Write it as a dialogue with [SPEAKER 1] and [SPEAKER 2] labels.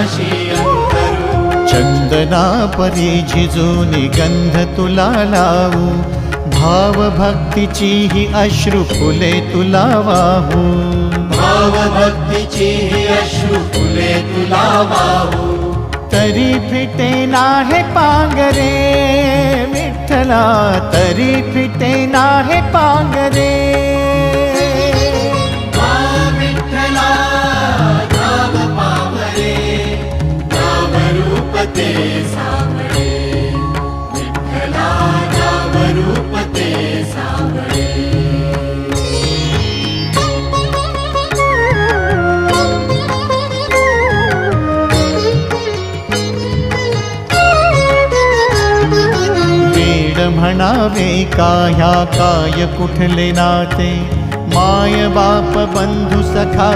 [SPEAKER 1] पाशी अंतरू।
[SPEAKER 2] चंदना परी झिजूनी गंध तुला लावू, भाव भक्तीची ही अश्रु फुले तुला वाहू।
[SPEAKER 1] भाव भक्तीची ही अश्रु फुले तुला वाहू।
[SPEAKER 2] तरी फिटे नाहे पांगरे विठ्ठला, तरी फिटे नाहे पांगरे।
[SPEAKER 1] विठ्ठला नाम पावरे, नाम रूप ते सावळे। विठ्ठला नाम रूप ते सावळे।
[SPEAKER 2] म्हणावे का ह्या काय कुठले नाते, माय बाप बंधू सखा